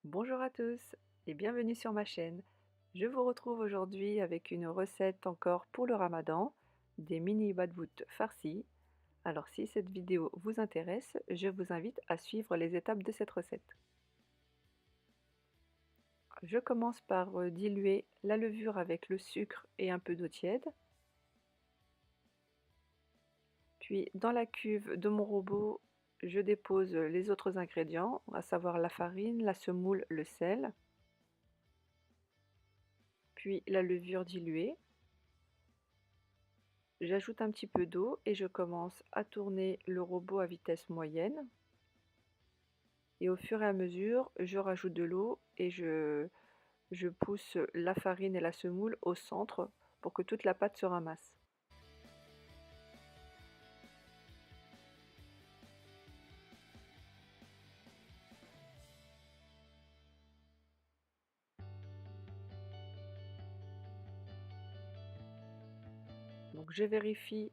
Bonjour à tous et bienvenue sur ma chaîne. Je vous retrouve aujourd'hui avec une recette encore pour le ramadan, des mini badbout farcis. Alors si cette vidéo vous intéresse, je vous invite à suivre les étapes de cette recette. Je commence par diluer la levure avec le sucre et un peu d'eau tiède. Puis dans la cuve de mon robot, je dépose les autres ingrédients, à savoir la farine, la semoule, le sel, puis la levure diluée. J'ajoute un petit peu d'eau et je commence à tourner le robot à vitesse moyenne. Et au fur et à mesure, je rajoute de l'eau et je pousse la farine et la semoule au centre pour que toute la pâte se ramasse. Donc je vérifie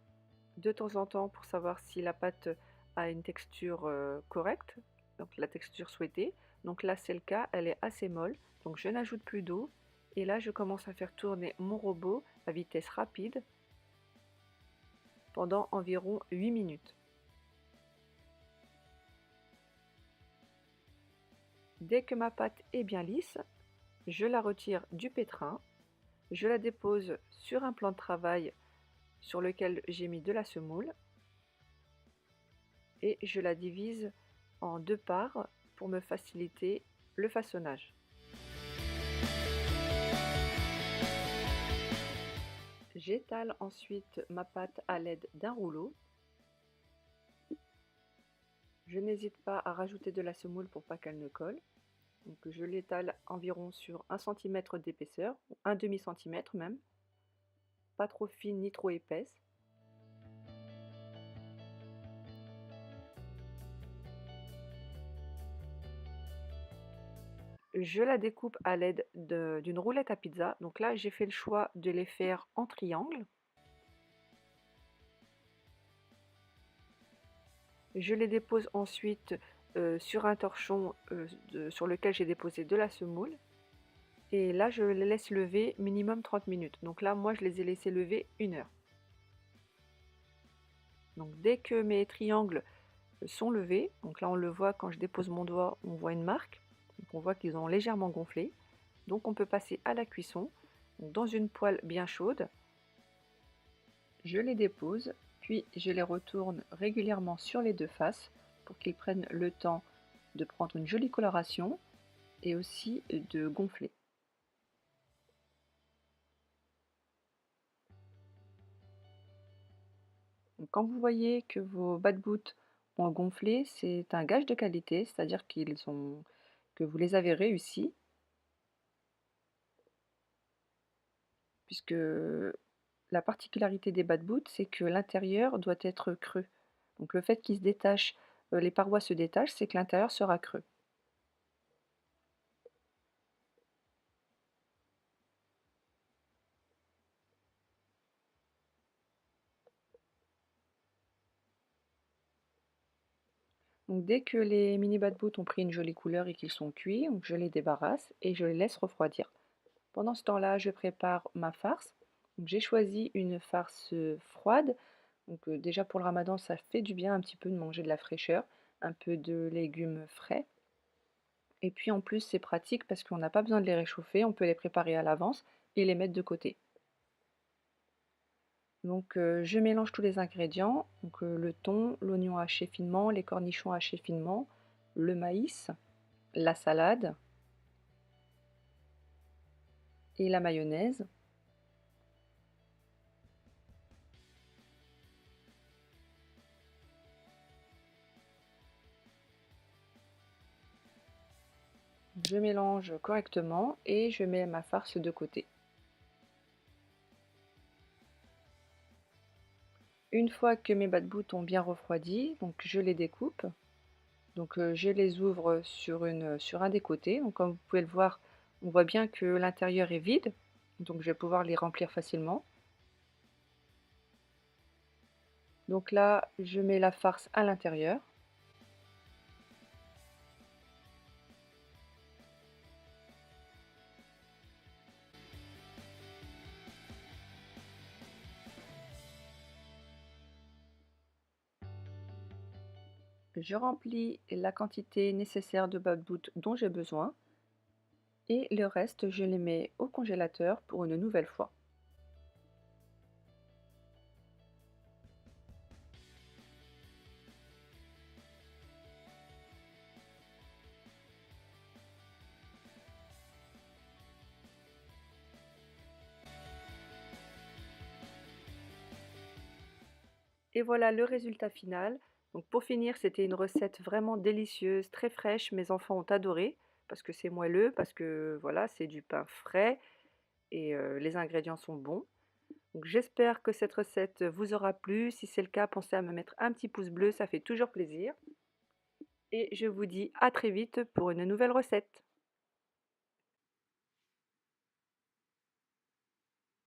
de temps en temps pour savoir si la pâte a une texture correcte, donc la texture souhaitée. Donc là c'est le cas, elle est assez molle, donc je n'ajoute plus d'eau. Et là je commence à faire tourner mon robot à vitesse rapide pendant environ 8 minutes. Dès que ma pâte est bien lisse, je la retire du pétrin, je la dépose sur un plan de travail sur lequel j'ai mis de la semoule et je la divise en deux parts pour me faciliter le façonnage. J'étale ensuite ma pâte à l'aide d'un rouleau. Je n'hésite pas à rajouter de la semoule pour pas qu'elle ne colle. Donc je l'étale environ sur 1 cm d'épaisseur, ou un demi-centimètre même, pas trop fine ni trop épaisse. Je la découpe à l'aide d'une roulette à pizza. Donc là, j'ai fait le choix de les faire en triangle. Je les dépose ensuite sur un torchon sur lequel j'ai déposé de la semoule. Et là, je les laisse lever minimum 30 minutes. Donc là, moi, je les ai laissés lever 1 heure. Donc dès que mes triangles sont levés, donc là on le voit quand je dépose mon doigt, on voit une marque. Donc on voit qu'ils ont légèrement gonflé. Donc on peut passer à la cuisson. Donc, dans une poêle bien chaude, je les dépose, puis je les retourne régulièrement sur les deux faces pour qu'ils prennent le temps de prendre une jolie coloration et aussi de gonfler. Donc, quand vous voyez que vos badboots ont gonflé, c'est un gage de qualité, c'est-à-dire que vous les avez réussis, puisque la particularité des badboots, c'est que l'intérieur doit être creux. Donc le fait qu'ils se détachent, les parois se détachent, c'est que l'intérieur sera creux. Donc dès que les mini badboots ont pris une jolie couleur et qu'ils sont cuits, donc je les débarrasse et je les laisse refroidir. Pendant ce temps-là, je prépare ma farce. J'ai choisi une farce froide. Donc déjà pour le ramadan, ça fait du bien un petit peu de manger de la fraîcheur, un peu de légumes frais. Et puis en plus, c'est pratique parce qu'on n'a pas besoin de les réchauffer, on peut les préparer à l'avance et les mettre de côté. Donc je mélange tous les ingrédients, donc le thon, l'oignon haché finement, les cornichons hachés finement, le maïs, la salade et la mayonnaise. Je mélange correctement et je mets ma farce de côté. Une fois que mes bad-boots ont bien refroidi, donc je les découpe. Donc je les ouvre sur un des côtés. Donc comme vous pouvez le voir, on voit bien que l'intérieur est vide. Donc je vais pouvoir les remplir facilement. Donc là, je mets la farce à l'intérieur. Je remplis la quantité nécessaire de bad-boot dont j'ai besoin et le reste, je les mets au congélateur pour une nouvelle fois. Et voilà le résultat final. Donc pour finir, c'était une recette vraiment délicieuse, très fraîche. Mes enfants ont adoré parce que c'est moelleux, parce que voilà, c'est du pain frais et les ingrédients sont bons. Donc j'espère que cette recette vous aura plu. Si c'est le cas, pensez à me mettre un petit pouce bleu, ça fait toujours plaisir. Et je vous dis à très vite pour une nouvelle recette.